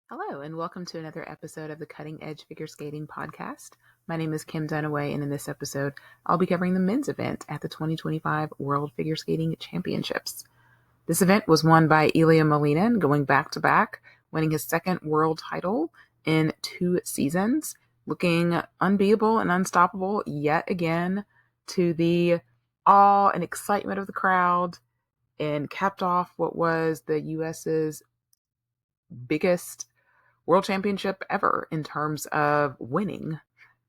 Hello, and welcome to another episode of the Cutting Edge Figure Skating Podcast. My name is Kim Dunaway, and in this episode, I'll be covering the men's event at the 2025 World Figure Skating Championships. This event was won by Elia Molen, going back-to-back, winning his second world title in 2 seasons, looking unbeatable and unstoppable yet again, to the awe and excitement of the crowd, and capped off what was the U.S.'s biggest world championship ever in terms of winning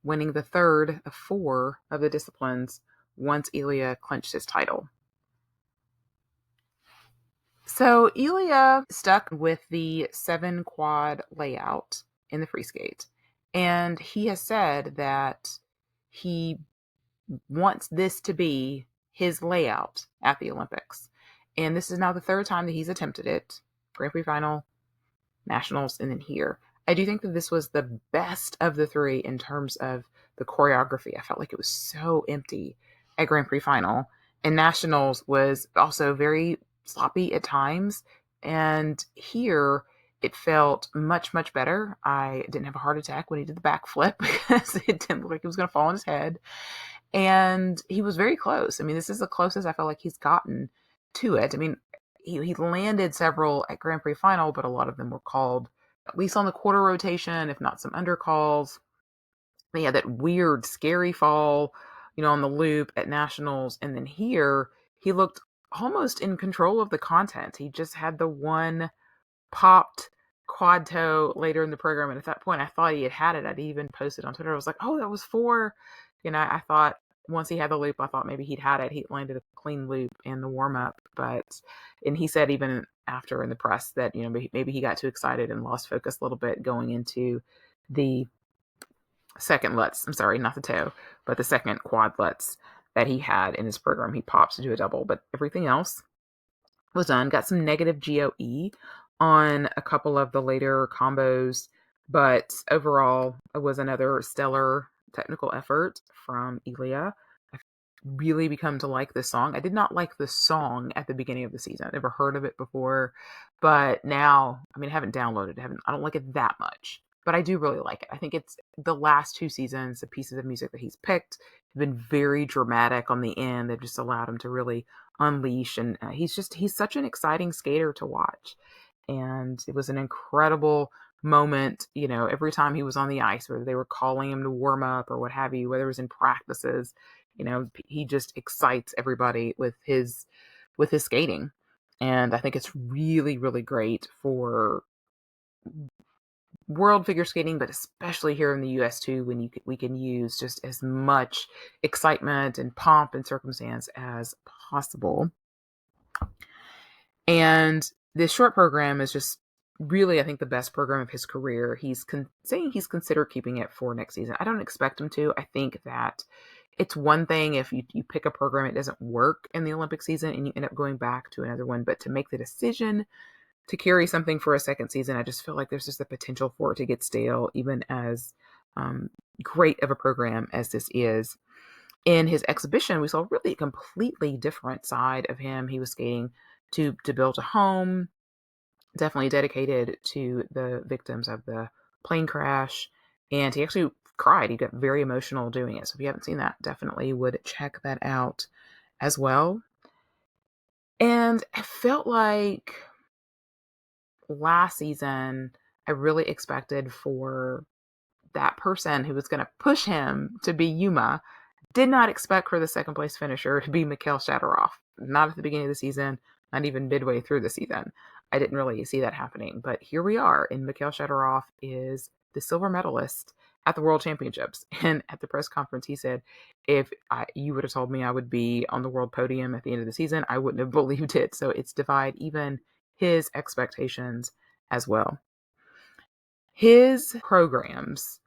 the third of 4 of the disciplines once Elia clinched his title. So Elia stuck with the 7 quad layout in the free skate, and he has said that he wants this to be his layout at the Olympics. And this is now the 3rd time that he's attempted it. Grand Prix final, nationals, and then here. I do think that this was the best of the 3 in terms of the choreography. I felt like it was so empty at Grand Prix final, and nationals was also very sloppy at times, and here it felt much, much better. I didn't have a heart attack when he did the backflip because it didn't look like he was going to fall on his head, and he was very close. I mean, this is the closest I felt like he's gotten to it. I mean, he landed several at Grand Prix final, but a lot of them were called at least on the quarter rotation, if not some undercalls. They had that weird, scary fall, on the loop at nationals. And then here, he looked almost in control of the content. He just had the one popped quad toe later in the program. And at that point, I thought he had it. I'd even posted on Twitter. I was like, oh, that was 4. I thought once he had the loop, I thought maybe he'd had it. He landed a clean loop in the warm-up. And he said even after in the press that, maybe he got too excited and lost focus a little bit going into the second Lutz. I'm sorry, not the toe, but the second quad Lutz that he had in his program. He pops to do a double, but everything else was done. Got some negative GOE on a couple of the later combos, but overall it was another stellar technical effort from Elia. I've really become to like this song. I did not like the song at the beginning of the season. I've never heard of it before, but now, I haven't downloaded it. I don't like it that much, but I do really like it. I think it's the last 2 seasons, the pieces of music that he's picked have been very dramatic on the end. They've just allowed him to really unleash, and he's such an exciting skater to watch. And it was an incredible moment, every time he was on the ice, whether they were calling him to warm up or what have you, whether it was in practices, he just excites everybody with his skating. And I think it's really, really great for world figure skating, but especially here in the US too, when we can use just as much excitement and pomp and circumstance as possible. And this short program is just really, I think, the best program of his career. He's saying he's considered keeping it for next season. I don't expect him to. I think that it's one thing if you pick a program, it doesn't work in the Olympic season and you end up going back to another one. But to make the decision to carry something for a second season, I just feel like there's just the potential for it to get stale, even as great of a program as this is. In his exhibition, we saw really a completely different side of him. He was skating to build a home, definitely dedicated to the victims of the plane crash. And he actually cried. He got very emotional doing it. So if you haven't seen that, definitely would check that out as well. And I felt like last season, I really expected for that person who was going to push him to be Yuma. Did not expect for the second place finisher to be Mikhail Shatterov. Not at the beginning of the season, not even midway through the season. I didn't really see that happening. But here we are, and Mikhail Shatterov is the silver medalist at the World Championships. And at the press conference, he said, if you would have told me I would be on the world podium at the end of the season, I wouldn't have believed it. So it's defied even his expectations as well. His programs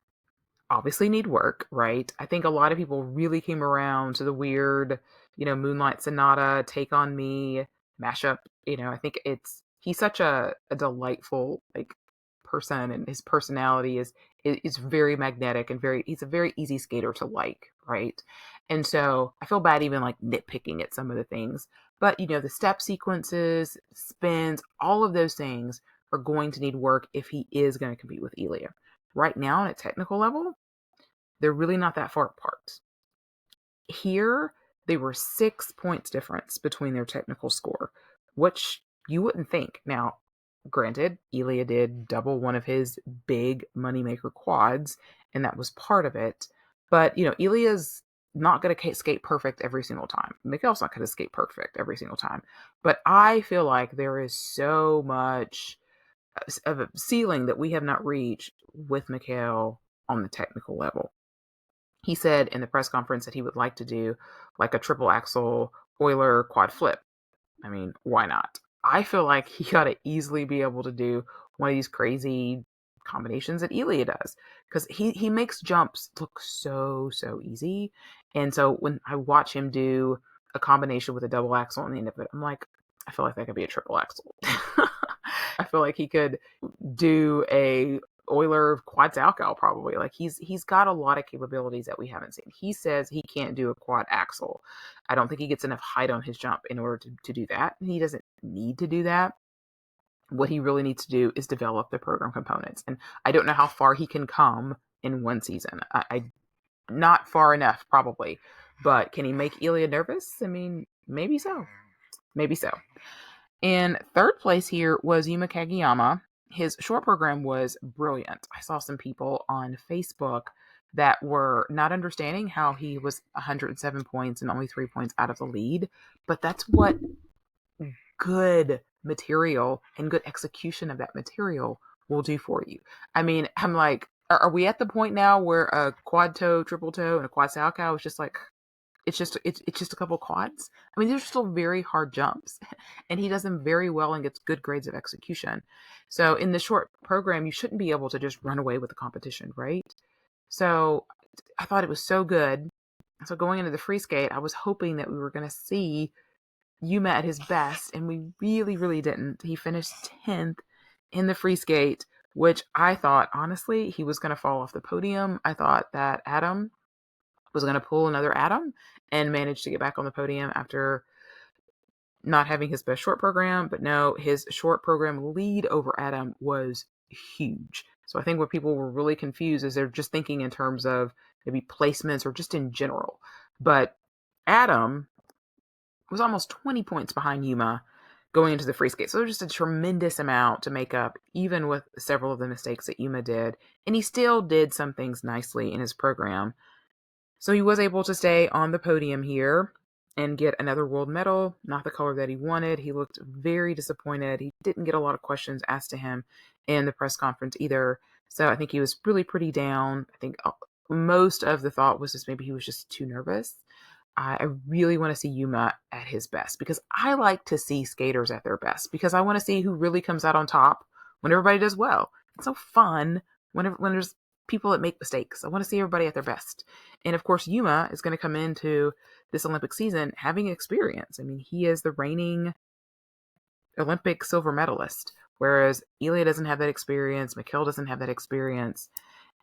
obviously need work, right? I think a lot of people really came around to the weird, Moonlight Sonata, Take on Me mashup. I think he's such a delightful person, and his personality is very magnetic and he's a very easy skater to like, right? And so I feel bad even nitpicking at some of the things, but the step sequences, spins, all of those things are going to need work if he is going to compete with Elia. Right now, on a technical level, they're really not that far apart. Here, they were 6 points difference between their technical score, which you wouldn't think. Now, granted, Elia did double one of his big moneymaker quads, and that was part of it. But, Elia's not going to skate perfect every single time. Mikhail's not going to skate perfect every single time. But I feel like there is so much of a ceiling that we have not reached with Mikhail on the technical level. He said in the press conference that he would like to do like a triple axel Euler quad flip. I mean, why not? I feel like he ought to easily be able to do one of these crazy combinations that Elia does, because he makes jumps look so easy. And so when I watch him do a combination with a double axel on the end of it, I'm like, I feel like that could be a triple axel. I feel like he could do a Euler quad Zalcow probably. Like he's got a lot of capabilities that we haven't seen. He says he can't do a quad axel. I don't think he gets enough height on his jump in order to do that. He doesn't need to do that. What he really needs to do is develop the program components. And I don't know how far he can come in one season. I not far enough probably. But can he make Elia nervous? I mean, maybe so. Maybe so. In third place here was Yuma Kagayama. His short program was brilliant. I saw some people on Facebook that were not understanding how he was 107 points and only 3 points out of the lead. But that's what good material and good execution of that material will do for you. I mean, I'm like, are we at the point now where a quad toe, triple toe, and a quad Salchow is just like, it's just a couple quads? I mean, these are still very hard jumps, and he does them very well and gets good grades of execution. So in the short program, you shouldn't be able to just run away with the competition, right? So I thought it was so good. So going into the free skate, I was hoping that we were going to see Yuma at his best, and we really didn't. He finished 10th in the free skate, which I thought, honestly, he was going to fall off the podium. I thought that Adam was going to pull another Adam and manage to get back on the podium after not having his best short program. But no, his short program lead over Adam was huge. So I think what people were really confused is they're just thinking in terms of maybe placements or just in general. But Adam was almost 20 points behind Yuma going into the free skate. So there's just a tremendous amount to make up, even with several of the mistakes that Yuma did. And he still did some things nicely in his program. So he was able to stay on the podium here and get another world medal, not the color that he wanted. He looked very disappointed. He didn't get a lot of questions asked to him in the press conference either. So I think he was really pretty down. I think most of the thought was just maybe he was just too nervous. I really want to see Yuma at his best, because I like to see skaters at their best, because I want to see who really comes out on top when everybody does well. It's so fun when there's people that make mistakes. I want to see everybody at their best. And of course, Yuma is going to come into this Olympic season having experience. I mean, he is the reigning Olympic silver medalist, whereas Elia doesn't have that experience. Mikhail doesn't have that experience.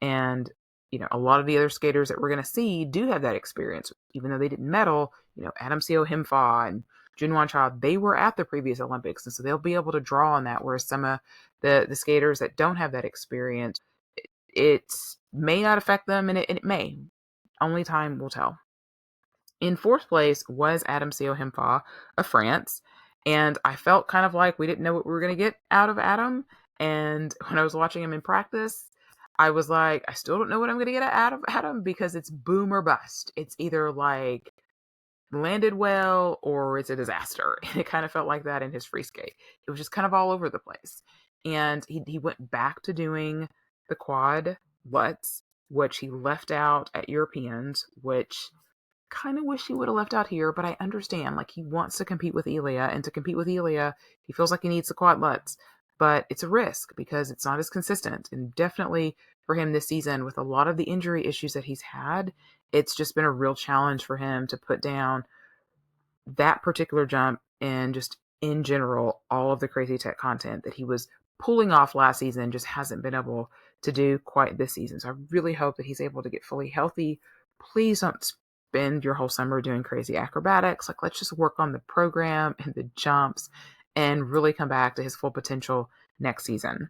And a lot of the other skaters that we're going to see do have that experience, even though they didn't medal. Adam Siao Him Fa and Junhwan Cha, they were at the previous Olympics, and so they'll be able to draw on that. Whereas some of the skaters that don't have that experience, it may not affect them, and it may. Only time will tell. In fourth place was Adam Siao Him Fa of France, and I felt kind of like we didn't know what we were going to get out of Adam. And when I was watching him in practice, I was like, I still don't know what I'm going to get out of Adam, because it's boom or bust. It's either like landed well or it's a disaster. And it kind of felt like that in his free skate. It was just kind of all over the place. And he went back to doing the quad Lutz, which he left out at Europeans, which kind of wish he would have left out here, but I understand. Like, he wants to compete with Elia, and to compete with Elia, he feels like he needs the quad Lutz. But it's a risk because it's not as consistent. And definitely for him this season, with a lot of the injury issues that he's had, it's just been a real challenge for him to put down that particular jump, and just in general, all of the crazy tech content that he was pulling off last season just hasn't been able to do quite this season. So I really hope that he's able to get fully healthy. Please don't spend your whole summer doing crazy acrobatics. Like, let's just work on the program and the jumps and really come back to his full potential next season.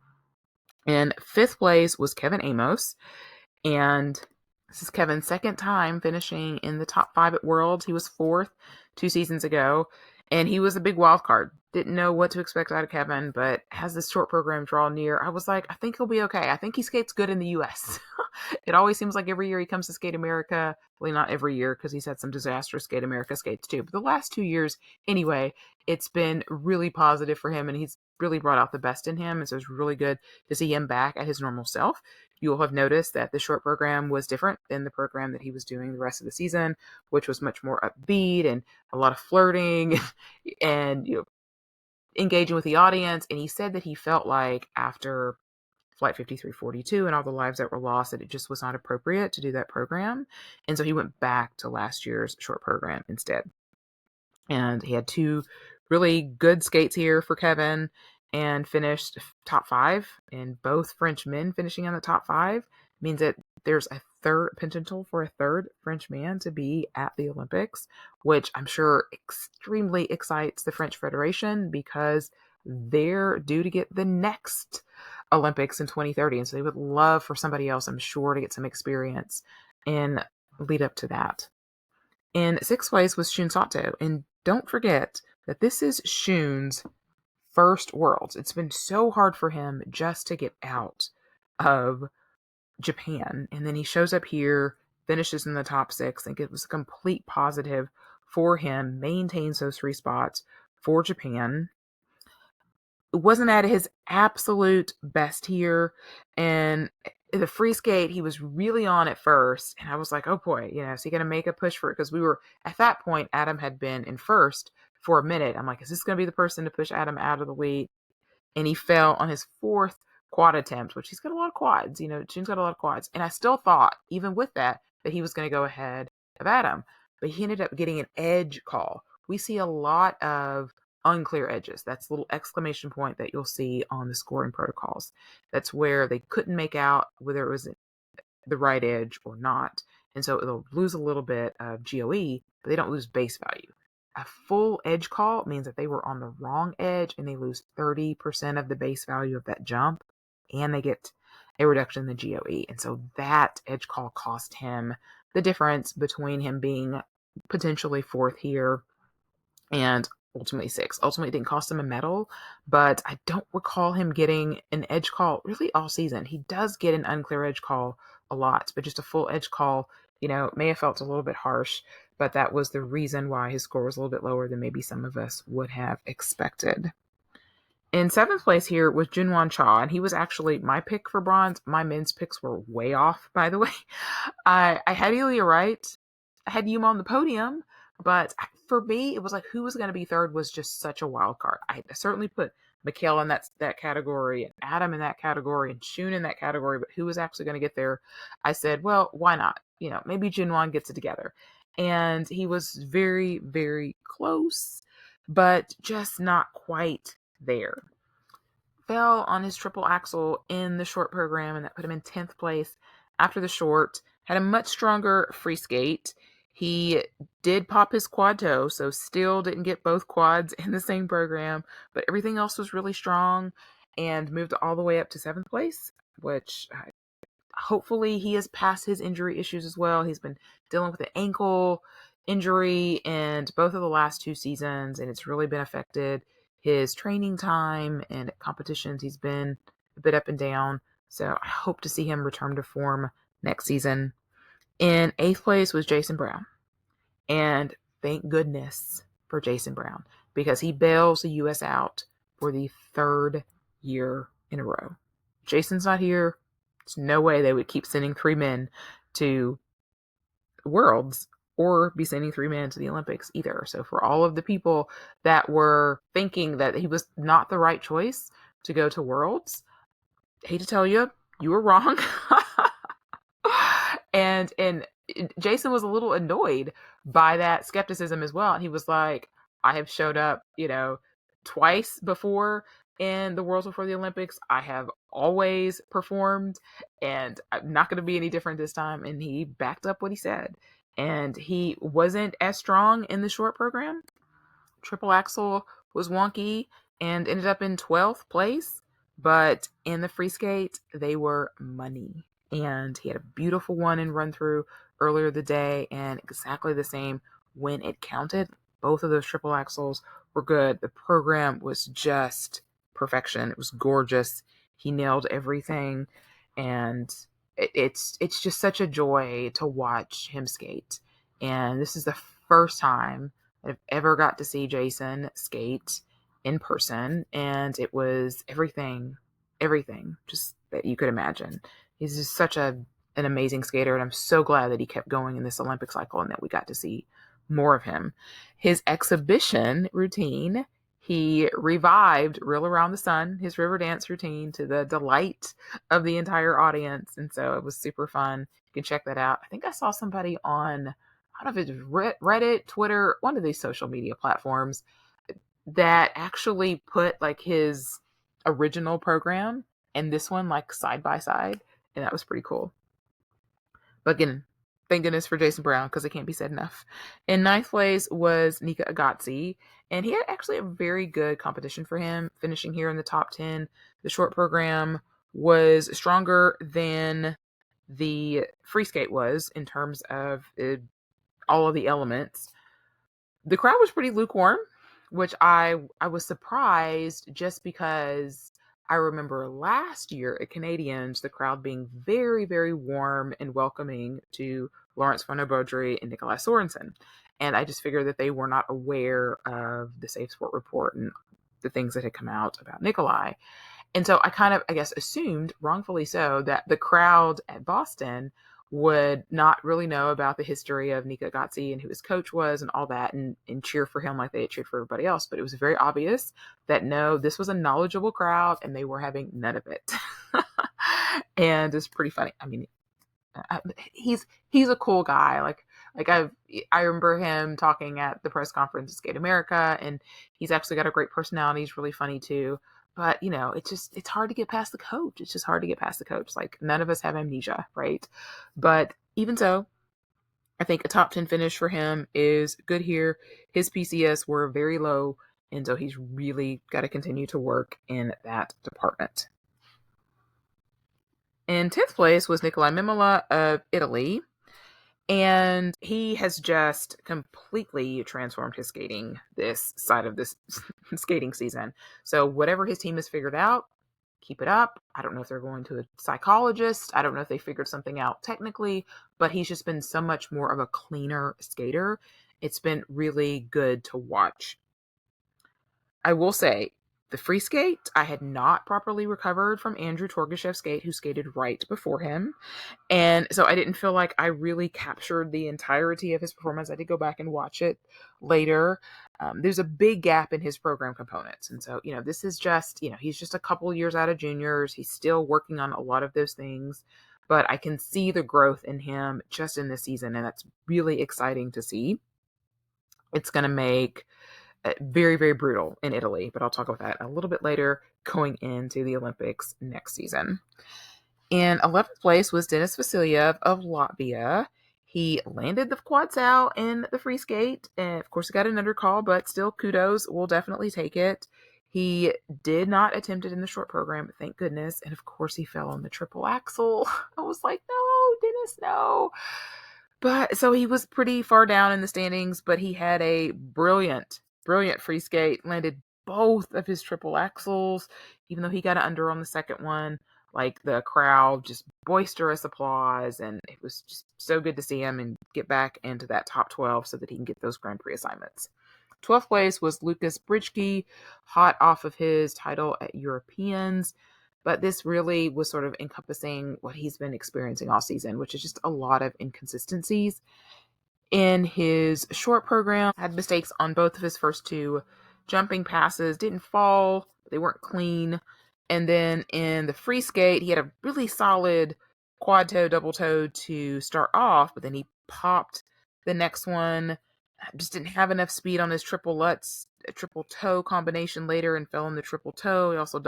In 5th place was Kevin Aymoz, and this is Kevin's second time finishing in the top 5 at Worlds. He was 4th 2 seasons ago, and he was a big wild card. Didn't know what to expect out of Kevin, but as this short program draw near, I was like, I think he'll be okay. I think he skates good in the U.S. It always seems like every year he comes to Skate America. Well, not every year, because he's had some disastrous Skate America skates too. But the last 2 years, anyway, it's been really positive for him, and he's really brought out the best in him. And so it's really good to see him back at his normal self. You will have noticed that the short program was different than the program that he was doing the rest of the season, which was much more upbeat and a lot of flirting and engaging with the audience. And he said that he felt like after Flight 5342 and all the lives that were lost, that it just was not appropriate to do that program. And so he went back to last year's short program instead. And he had 2 really good skates here for Kevin and finished top 5. And both French men finishing in the top 5 means that there's a third potential for a third French man to be at the Olympics, which I'm sure extremely excites the French Federation, because they're due to get the next Olympics in 2030. And so they would love for somebody else, I'm sure, to get some experience and lead up to that. In 6th place was Shun Sato. And don't forget that this is Shun's first Worlds. It's been so hard for him just to get out of Japan. And then he shows up here, finishes in the top 6. I think it was a complete positive for him, maintains those 3 spots for Japan. It wasn't at his absolute best here. And the free skate, he was really on at first. And I was like, oh boy, is he going to make a push for it? Because we were, at that point, Adam had been in first for a minute. I'm like, is this going to be the person to push Adam out of the lead? And he fell on his 4th quad attempt, which he's got a lot of quads. June's got a lot of quads. And I still thought, even with that he was going to go ahead of Adam. But he ended up getting an edge call. We see a lot of unclear edges. That's a little exclamation point that you'll see on the scoring protocols. That's where they couldn't make out whether it was the right edge or not. And so they'll lose a little bit of GOE, but they don't lose base value. A full edge call means that they were on the wrong edge and they lose 30% of the base value of that jump, and they get a reduction in the GOE. And so that edge call cost him the difference between him being potentially 4th here and ultimately 6th. Ultimately, it didn't cost him a medal, but I don't recall him getting an edge call really all season. He does get an unclear edge call a lot, but just a full edge call, may have felt a little bit harsh, but that was the reason why his score was a little bit lower than maybe some of us would have expected. In 7th place here was Junhwan Cha, and he was actually my pick for bronze. My men's picks were way off, by the way. I had Elia right. I had Yuma on the podium, but for me, it was like who was going to be 3rd was just such a wild card. I certainly put Mikhail in that category, and Adam in that category, and Shun in that category, but who was actually going to get there? I said, well, why not? Maybe Junhwan gets it together. And he was very, very close, but just not quite there. Fell on his triple axel in the short program, and that put him in 10th place after the short. Had a much stronger free skate. He did pop his quad toe, so still didn't get both quads in the same program, but everything else was really strong and moved all the way up to 7th place, which hopefully he has passed his injury issues as well. He's been dealing with an ankle injury in both of the last 2 seasons, and it's really been affected his training time and at competitions. He's been a bit up and down, so I hope to see him return to form next season. In 8th place was Jason Brown, and thank goodness for Jason Brown, because he bails the U.S. out for the 3rd year in a row. Jason's not here. There's no way they would keep sending 3 men to Worlds or be sending 3 men to the Olympics either. So for all of the people that were thinking that he was not the right choice to go to Worlds, I hate to tell you, you were wrong. and Jason was a little annoyed by that skepticism as well. And he was like, I have showed up, twice before in the Worlds before the Olympics. I have always performed, and I'm not going to be any different this time. And he backed up what he said. And he wasn't as strong in the short program. Triple axel was wonky and ended up in 12th place. But in the free skate, they were money. And he had a beautiful one in run through earlier the day, and exactly the same when it counted. Both of those triple axels were good. The program was just perfection. It was gorgeous. He nailed everything, and it's just such a joy to watch him skate. And this is the first time I've ever got to see Jason skate in person, and it was everything just that you could imagine. He's just such an amazing skater, and I'm so glad that he kept going in this Olympic cycle and that we got to see more of him. His exhibition routine, he revived Reel Around the Sun, his river dance routine, to the delight of the entire audience, and so it was super fun. You can check that out. I think I saw somebody on, I don't know if it's Reddit, Twitter, one of these social media platforms, that actually put like his original program and this one like side by side, and that was pretty cool. But again, thank goodness for Jason Brown, because it can't be said enough. In ninth place was Nika Egadze, and he had actually a very good competition for him, finishing here in the top 10. The short program was stronger than the free skate was in terms of all of the elements. The crowd was pretty lukewarm, which I was surprised, just because I remember last year at Canadians, the crowd being very, very warm and welcoming to Lawrence von Beaudry and Nikolai Sorensen. And I just figured that they were not aware of the Safe Sport report and the things that had come out about Nikolai. And so I kind of, I guess, assumed, wrongfully so, that the crowd at Boston would not really know about the history of Nika Egadze and who his coach was and all that, and cheer for him like they had cheered for everybody else. But it was very obvious that no, this was a knowledgeable crowd and they were having none of it. And it's pretty funny. I mean, he's a cool guy. Like I remember him talking at the press conference at Skate America, and he's actually got a great personality. He's really funny too. But it's hard to get past the coach. It's just hard to get past the coach. Like, none of us have amnesia, right? But even so, I think a top 10 finish for him is good here. His PCS were very low, and so he's really got to continue to work in that department. In 10th place was Nicolai Mimola of Italy. And he has just completely transformed his skating this side of this skating season. So whatever his team has figured out, keep it up. I don't know if they're going to a psychologist. I don't know if they figured something out technically, but he's just been so much more of a cleaner skater. It's been really good to watch. I will say, the free skate, I had not properly recovered from Andrew Torgashev's skate, who skated right before him. And so I didn't feel like I really captured the entirety of his performance. I did go back and watch it later. There's a big gap in his program components. And so, this is just, he's just a couple years out of juniors. He's still working on a lot of those things. But I can see the growth in him just in this season. And that's really exciting to see. It's going to make very, very brutal in Italy. But I'll talk about that a little bit later, going into the Olympics next season. In 11th place was Denis Vasilyev of Latvia. He landed the quad sow in the free skate, and of course he got an undercall, but still, kudos. We'll definitely take it. He did not attempt it in the short program, thank goodness. And of course he fell on the triple axel. I was like, no, Denis, no. But so he was pretty far down in the standings, but he had a brilliant free skate, landed both of his triple axels, even though he got under on the second one. Like, the crowd, just boisterous applause, and it was just so good to see him and get back into that top 12 so that he can get those Grand Prix assignments. 12th place was Lucas Bridgke, hot off of his title at Europeans. But this really was sort of encompassing what he's been experiencing all season, which is just a lot of inconsistencies. In his short program, had mistakes on both of his first two jumping passes, didn't fall, they weren't clean. And then in the free skate, he had a really solid quad toe, double toe to start off, but then he popped the next one, just didn't have enough speed on his triple lutz, triple toe combination later, and fell on the triple toe. He also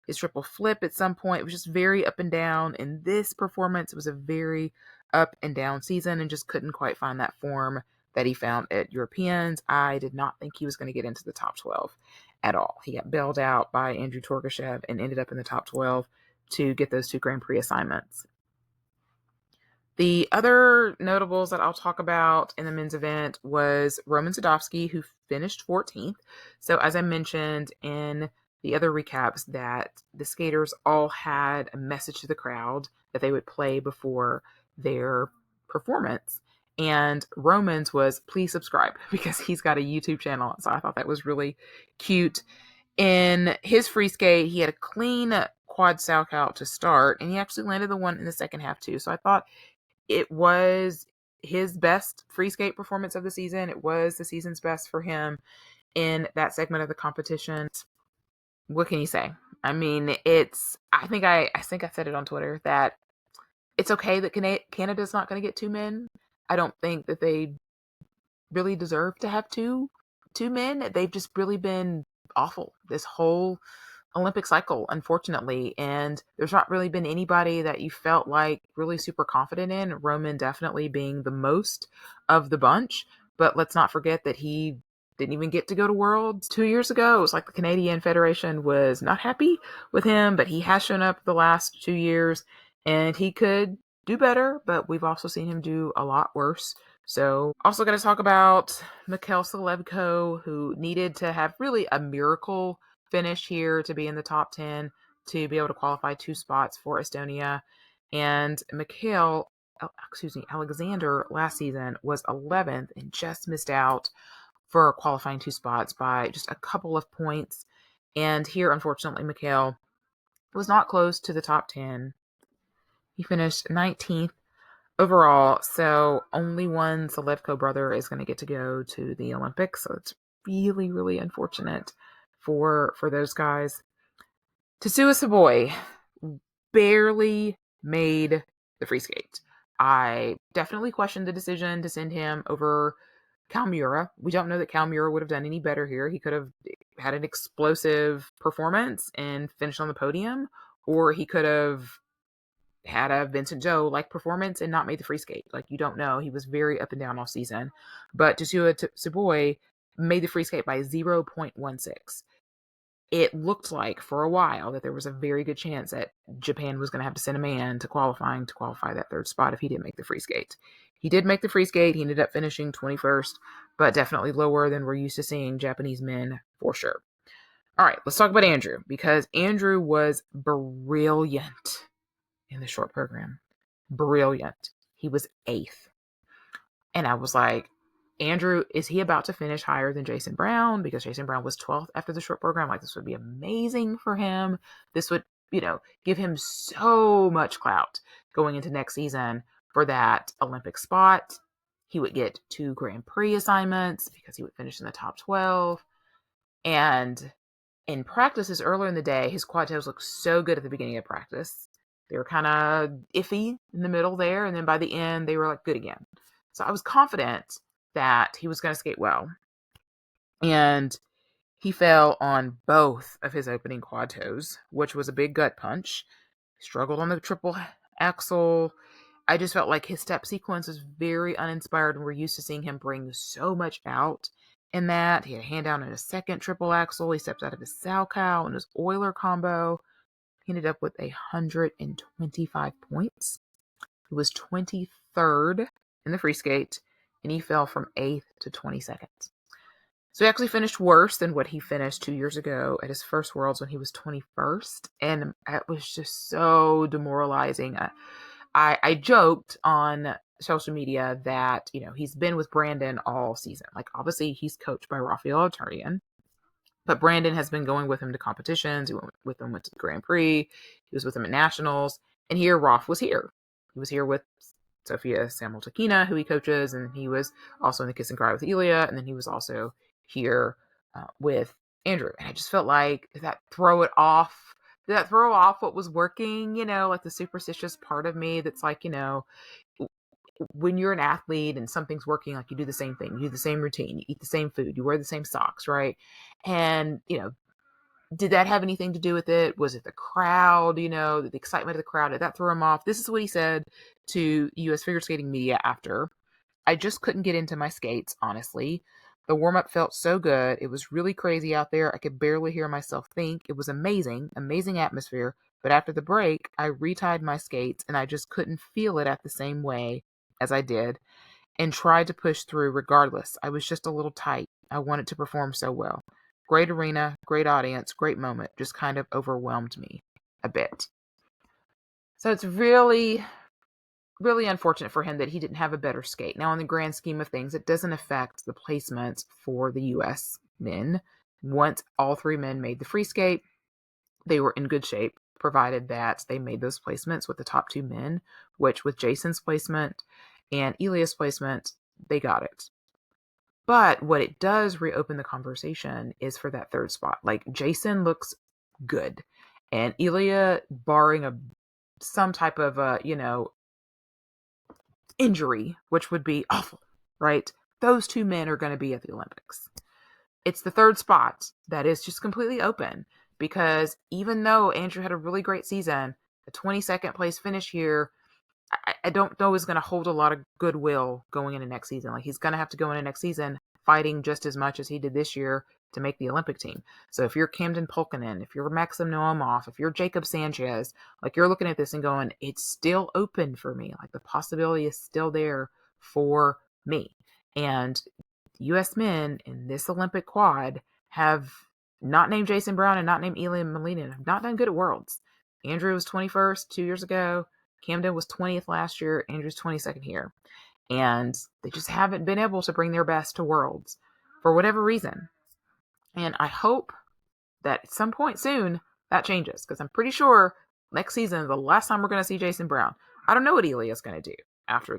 his triple flip at some point. It was just very up and down. In this performance, it was a very up and down season, and just couldn't quite find that form that he found at Europeans. I did not think he was going to get into the top 12. at all. He got bailed out by Andrew Torgashev and ended up in the top 12 to get those 2 Grand Prix assignments. The other notables that I'll talk about in the men's event was Roman Sadovsky, who finished 14th. So as I mentioned in the other recaps, that the skaters all had a message to the crowd that they would play before their performance. And Roman's was please subscribe, because he's got a YouTube channel. So I thought that was really cute. In his free skate, he had a clean quad souk out to start, and he actually landed the one in the second half too. So I thought it was his best free skate performance of the season. It was the season's best for him in that segment of the competition. What can you say? I mean, I think I said it on Twitter that it's okay that Canada's not going to get 2 men. I don't think that they really deserve to have two men. They've just really been awful this whole Olympic cycle, unfortunately. And there's not really been anybody that you felt like really super confident in. Roman definitely being the most of the bunch. But let's not forget that he didn't even get to go to Worlds 2 years ago. It was like the Canadian Federation was not happy with him, but he has shown up the last 2 years and he could do better, but we've also seen him do a lot worse. So also going to talk about Mikhail Selevko, who needed to have really a miracle finish here to be in the top 10 to be able to qualify 2 spots for Estonia. And Alexander last season was 11th and just missed out for qualifying 2 spots by just a couple of points. And here, unfortunately, Mikhail was not close to the top 10. He finished 19th overall, so only one Selevko brother is going to get to go to the Olympics. So it's really, really unfortunate for those guys. Tetsuya Seboy barely made the free skate. I definitely questioned the decision to send him over Kalmura. We don't know that Kalmura would have done any better here. He could have had an explosive performance and finished on the podium, or he could have had a Vincent Zhou like performance and not made the free skate. Like, you don't know. He was very up and down all season. But Tetsuya Seboy made the free skate by 0.16. It looked like for a while that there was a very good chance that Japan was going to have to send a man to qualify that 3rd spot if he didn't make the free skate. He did make the free skate. He ended up finishing 21st, but definitely lower than we're used to seeing Japanese men for sure. All right, let's talk about Andrew, because Andrew was brilliant in the short program. Brilliant. He was 8th. And I was like, Andrew, is he about to finish higher than Jason Brown? Because Jason Brown was 12th after the short program. Like, this would be amazing for him. This would, give him so much clout going into next season for that Olympic spot. He would get 2 Grand Prix assignments because he would finish in the top 12. And in practices earlier in the day, his quad toes looked so good at the beginning of practice. They were kind of iffy in the middle there. And then by the end, they were like good again. So I was confident that he was going to skate well. And he fell on both of his opening quad toes, which was a big gut punch. Struggled on the triple axel. I just felt like his step sequence is very uninspired, and we're used to seeing him bring so much out in that. He had a hand down in a second triple axel. He stepped out of his Salchow and his Euler combo. He ended up with 125 points. He was 23rd in the free skate, and he fell from 8th to 22nd. So he actually finished worse than what he finished 2 years ago at his first Worlds when he was 21st. And it was just so demoralizing. I joked on social media that, he's been with Brandon all season. Like, obviously, he's coached by Rafael Arturian, but Brandon has been going with him to competitions. He went to the Grand Prix. He was with him at Nationals. And here, Rolf was here. He was here with Sofia Samoltakina, who he coaches, and he was also in the Kiss and Cry with Elia, and then he was also here with Andrew. And I just felt like, did that throw off what was working? Like the superstitious part of me that's like, when you're an athlete and something's working, like, you do the same thing, you do the same routine, you eat the same food, you wear the same socks, right? And, did that have anything to do with it? Was it the crowd, the excitement of the crowd? Did that throw him off? This is what he said to U.S. figure skating media after. I just couldn't get into my skates, honestly. The warm-up felt so good. It was really crazy out there. I could barely hear myself think. It was amazing, amazing atmosphere. But after the break, I retied my skates and I just couldn't feel it at the same way as I did and tried to push through regardless. I was just a little tight. I wanted to perform so well. Great arena, great audience, great moment. Just kind of overwhelmed me a bit. So it's really, really unfortunate for him that he didn't have a better skate. Now, in the grand scheme of things, it doesn't affect the placements for the U.S. men. Once all three men made the free skate, they were in good shape, provided that they made those placements with the top two men, which with Jason's placement and Elia's placement, they got it. But what it does reopen the conversation is for that third spot. Like, Jason looks good, and Elia, barring some type of injury, which would be awful, right? Those two men are going to be at the Olympics. It's the third spot that is just completely open, because even though Andrew had a really great season, the 22nd place finish here, I don't know is going to hold a lot of goodwill going into next season. Like, he's going to have to go into next season fighting just as much as he did this year to make the Olympic team. So if you're Camden Pulkkinen, if you're Maxim Noamov, if you're Jacob Sanchez, like, you're looking at this and going, it's still open for me. Like, the possibility is still there for me. And U.S. men in this Olympic quad have not named Jason Brown and not named Elia Molen and have not done good at Worlds. Andrew was 21st 2 years ago. Camden was 20th last year. Andrew's 22nd here. And they just haven't been able to bring their best to Worlds for whatever reason. And I hope that at some point soon that changes, because I'm pretty sure next season, the last time we're going to see Jason Brown, I don't know what Elia's going to do after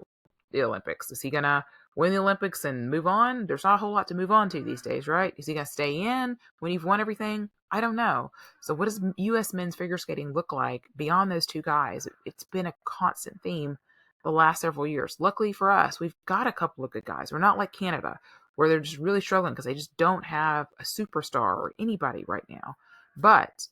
the Olympics. Is he going to win the Olympics and move on? There's not a whole lot to move on to these days, right? Is he going to stay in when you've won everything? I don't know. So what does U.S. men's figure skating look like beyond those two guys? It's been a constant theme the last several years. Luckily for us, we've got a couple of good guys. We're not like Canada, where they're just really struggling because they just don't have a superstar or anybody right now. But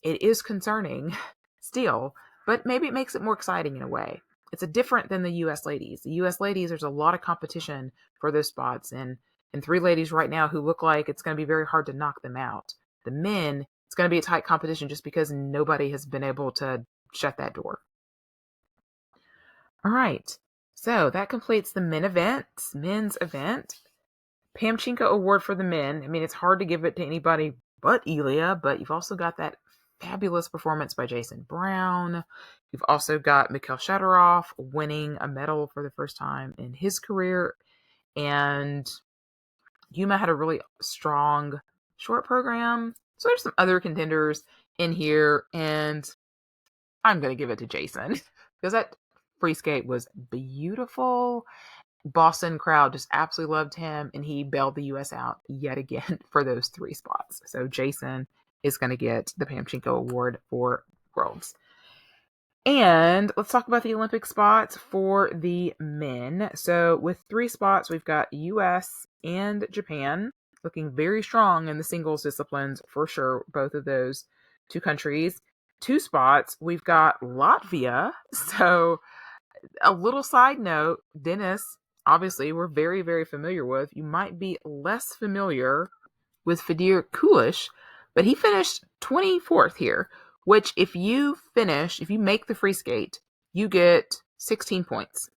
it is concerning still, but maybe it makes it more exciting in a way. It's a different than the U.S. ladies. The U.S. ladies, there's a lot of competition for those spots, and three ladies right now who look like it's going to be very hard to knock them out. The men, it's going to be a tight competition just because nobody has been able to shut that door. All right, so that completes the men's event. Pamchenko Award for the men. I mean, it's hard to give it to anybody but Elia, but you've also got that fabulous performance by Jason Brown. You've also got Mikhail Shatterov winning a medal for the first time in his career. And Yuma had a really strong short program. So there's some other contenders in here, and I'm going to give it to Jason because that free skate was beautiful. Boston crowd just absolutely loved him, and he bailed the U.S. out yet again for those three spots. So Jason is going to get the Pamchenko Award for Worlds. And let's talk about the Olympic spots for the men. So with three spots, we've got U.S. and Japan looking very strong in the singles disciplines for sure, both of those two countries. Two spots, we've got Latvia. So a little side note, Dennis, obviously, we're very, very familiar with. You might be less familiar with Fadir Kulish, but he finished 24th here, which if you make the free skate, you get 16 points.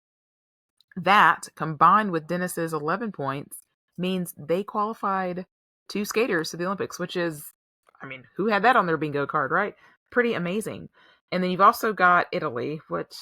That, combined with Dennis's 11 points, means they qualified two skaters to the Olympics, which is, I mean, who had that on their bingo card, right? Pretty amazing. And then you've also got Italy, which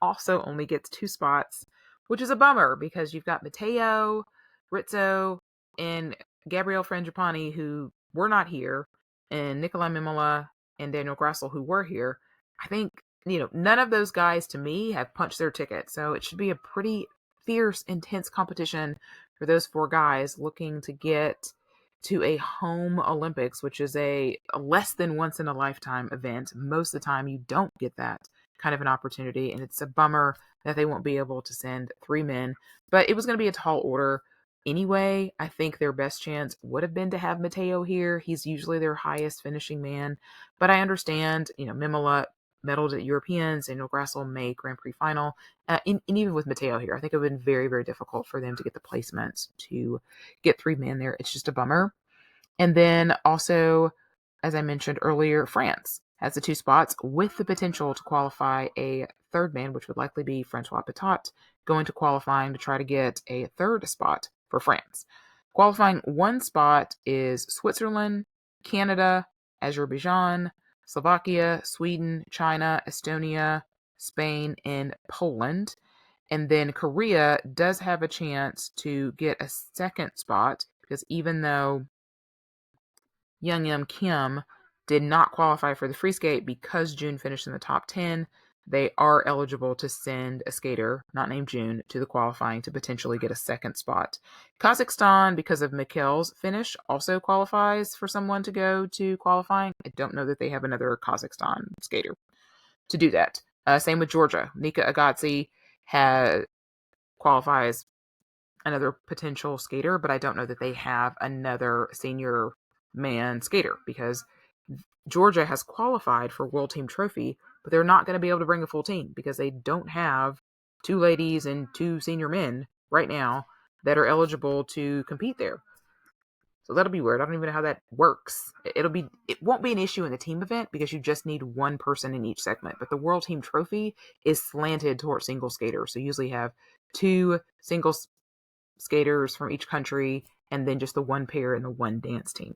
also only gets two spots, which is a bummer because you've got Matteo, Rizzo, and Gabriele Frangipani, who were not here, and Nikolai Mimola and Daniel Grassel, who were here. I think, none of those guys to me have punched their ticket. So it should be a pretty fierce, intense competition for those four guys looking to get to a home Olympics, which is a less than once in a lifetime event. Most of the time you don't get that kind of an opportunity, and it's a bummer that they won't be able to send three men, but it was going to be a tall order anyway. I think their best chance would have been to have Matteo here. He's usually their highest finishing man, but I understand, Mimola medaled at Europeans. Daniel Grassel made Grand Prix final. And even with Mateo here, I think it would have been very, very difficult for them to get the placements to get 3 men there. It's just a bummer. And then also, as I mentioned earlier, France has the 2 spots with the potential to qualify a 3rd man, which would likely be Francois Pitot, going to qualifying to try to get a 3rd spot for France. Qualifying 1 spot is Switzerland, Canada, Azerbaijan, Slovakia, Sweden, China, Estonia, Spain, and Poland. And then Korea does have a chance to get a 2nd spot, because even though Young Kim did not qualify for the free skate because June finished in the top 10, they are eligible to send a skater, not named June, to the qualifying to potentially get a 2nd spot. Kazakhstan, because of Mikhail's finish, also qualifies for someone to go to qualifying. I don't know that they have another Kazakhstan skater to do that. Same with Georgia. Nika Egadze qualifies another potential skater, but I don't know that they have another senior man skater, because Georgia has qualified for World Team Trophy, but they're not going to be able to bring a full team because they don't have 2 ladies and 2 senior men right now that are eligible to compete there. So that'll be weird. I don't even know how that works. It won't be an issue in the team event because you just need 1 person in each segment. But the World Team Trophy is slanted towards single skaters. So you usually have 2 single skaters from each country, and then just the 1 pair and the 1 dance team.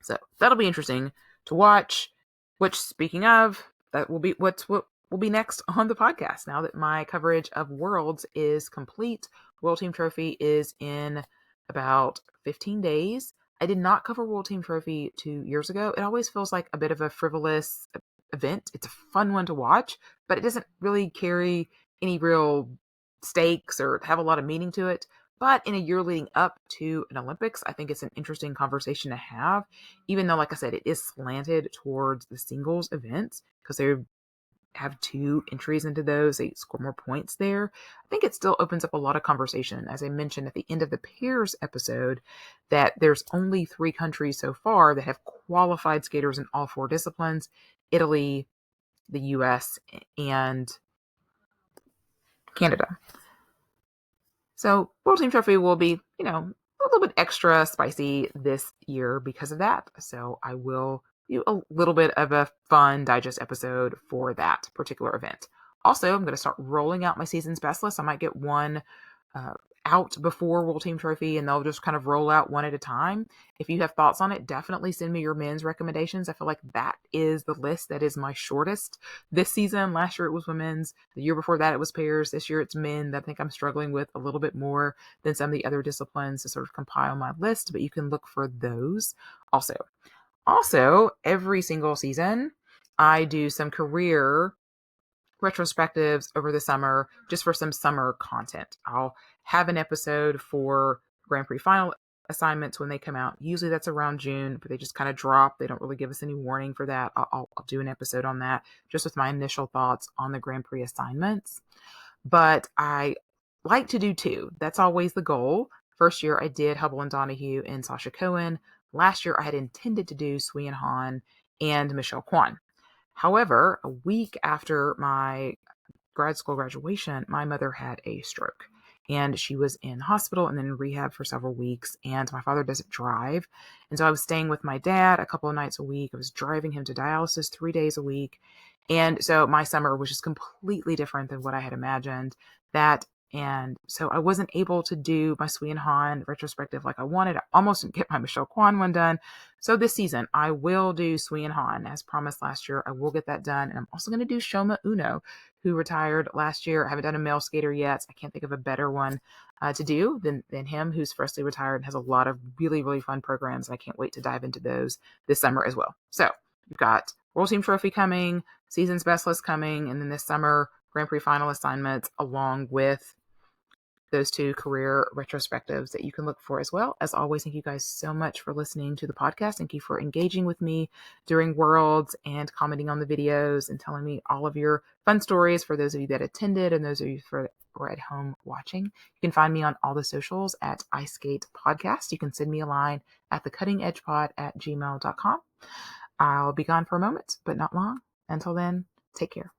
So that'll be interesting to watch. Which, speaking of, that will be what will be next on the podcast. Now that my coverage of Worlds is complete, World Team Trophy is in about 15 days. I did not cover World Team Trophy 2 years ago. It always feels like a bit of a frivolous event. It's a fun one to watch, but it doesn't really carry any real stakes or have a lot of meaning to it. But in a year leading up to an Olympics, I think it's an interesting conversation to have, even though, like I said, it is slanted towards the singles events because they have 2 entries into those. They score more points there. I think it still opens up a lot of conversation. As I mentioned at the end of the pairs episode, that there's only 3 countries so far that have qualified skaters in all 4 disciplines: Italy, the US, and Canada. So World Team Trophy will be, a little bit extra spicy this year because of that. So I will do a little bit of a fun digest episode for that particular event. Also, I'm going to start rolling out my season's best list. I might get one out before World Team Trophy, and they'll just kind of roll out one at a time. If you have thoughts on it, definitely send me your men's recommendations. I feel like that is the list that is my shortest this season. Last year it was women's. The year before that it was pairs. This year it's men. I think I'm struggling with a little bit more than some of the other disciplines to sort of compile my list, but you can look for those Also, every single season, I do some career retrospectives over the summer just for some summer content. I'll have an episode for Grand Prix final assignments when they come out. Usually that's around June, but they just kind of drop. They don't really give us any warning for that. I'll do an episode on that just with my initial thoughts on the Grand Prix assignments. But I like to do 2. That's always the goal. First year I did Hubble and Donahue and Sasha Cohen. Last year I had intended to do Sui and Han and Michelle Kwan. However, a week after my grad school graduation, my mother had a stroke, and she was in hospital and then in rehab for several weeks, and my father doesn't drive. And so I was staying with my dad a couple of nights a week. I was driving him to dialysis 3 days a week. And so my summer was just completely different than what I had imagined. And so I wasn't able to do my Sui and Han retrospective like I wanted. I almost didn't get my Michelle Kwan one done. So this season, I will do Sui and Han. As promised last year, I will get that done. And I'm also going to do Shoma Uno, who retired last year. I haven't done a male skater yet. So I can't think of a better one to do than him, who's freshly retired and has a lot of really, really fun programs. And I can't wait to dive into those this summer as well. So you've got World Team Trophy coming, season's best list coming, and then this summer, Grand Prix final assignments, along with those 2 career retrospectives that you can look for as well. As always, thank you guys so much for listening to the podcast. Thank you for engaging with me during Worlds and commenting on the videos and telling me all of your fun stories for those of you that attended and those of you who were at home watching. You can find me on all the socials at Ice Skate Podcast. You can send me a line at thecuttingedgepod@gmail.com. I'll be gone for a moment, but not long. Until then, take care.